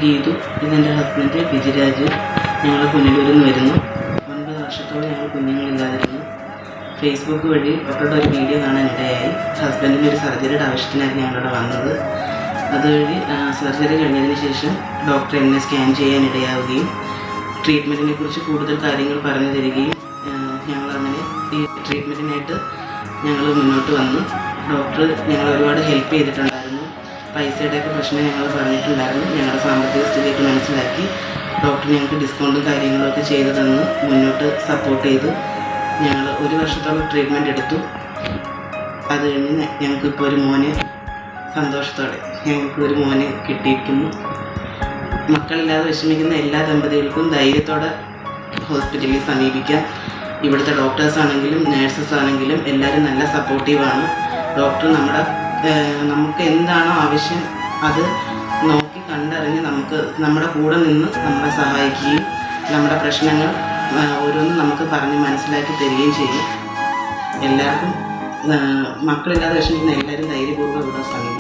ഗീതു, ഇതെൻ്റെ ഹസ്ബൻഡ് വിജിരാജ്. ഞങ്ങൾ പുനലൂരിൽ നിന്ന് വരുന്നു. 9 വർഷത്തോളം ഞങ്ങൾ കുഞ്ഞുങ്ങളില്ലാതിരുന്നു. ഫേസ്ബുക്ക് വഴി ഡോക്ടറുടെ ഒരു വീഡിയോ കാണാനിടയായി. ഹസ്ബൻഡിന് ഒരു സർജറിയുടെ ആവശ്യത്തിനായിരുന്നു ഞങ്ങളിവിടെ വന്നത്. അതുവഴി സർജറി കഴിഞ്ഞതിന് ശേഷം ഡോക്ടർ എന്നെ സ്കാൻ ചെയ്യാനിടയാവുകയും ട്രീറ്റ്മെൻറ്റിനെ കുറിച്ച് കൂടുതൽ കാര്യങ്ങൾ പറഞ്ഞു തരികയും ഞങ്ങളങ്ങനെ ഈ ട്രീറ്റ്മെൻറ്റിനായിട്ട് ഞങ്ങൾ മുന്നോട്ട് വന്നു. ഡോക്ടർ ഞങ്ങൾ ഒരുപാട് ഹെൽപ്പ് ചെയ്തിട്ടുണ്ടായിരുന്നു. പൈസയുടെയൊക്കെ പ്രശ്നം ഞങ്ങൾ പറഞ്ഞിട്ടുണ്ടായിരുന്നു. ഞങ്ങളുടെ സാമ്പത്തിക സ്ഥിതിയൊക്കെ മനസ്സിലാക്കി ഡോക്ടർ ഞങ്ങൾക്ക് ഡിസ്കൗണ്ടും കാര്യങ്ങളൊക്കെ ചെയ്തു തന്ന് മുന്നോട്ട് സപ്പോർട്ട് ചെയ്ത് ഞങ്ങൾ 1 വർഷത്തോളം ട്രീറ്റ്മെൻറ്റ് എടുത്തു. അത് കഴിഞ്ഞ് ഞങ്ങൾക്കിപ്പോൾ ഒരു മോനെ സന്തോഷത്തോടെ ഞങ്ങൾക്കൊരു മോനെ കിട്ടിയിരിക്കുന്നു. മക്കളില്ലാതെ വിഷമിക്കുന്ന എല്ലാ ദമ്പതികൾക്കും ധൈര്യത്തോടെ ഹോസ്പിറ്റലിൽ സമീപിക്കാം. ഇവിടുത്തെ ഡോക്ടേഴ്സ് ആണെങ്കിലും നേഴ്സസ് ആണെങ്കിലും എല്ലാവരും നല്ല സപ്പോർട്ടീവാണ്. ഡോക്ടർ നമുക്ക് എന്താണോ ആവശ്യം അത് നോക്കി കണ്ടറിഞ്ഞ് നമ്മുടെ കൂടെ നിന്ന് നമ്മളെ സഹായിക്കുകയും നമ്മുടെ പ്രശ്നങ്ങൾ ഓരോന്നും നമുക്ക് പറഞ്ഞ് മനസ്സിലാക്കി തരികയും ചെയ്യും. എല്ലാവർക്കും മക്കളില്ലാതെ വിഷമിക്കുന്ന എല്ലാവരും ധൈര്യപൂർവ്വം ഇവിടെ സമീപിക്കും.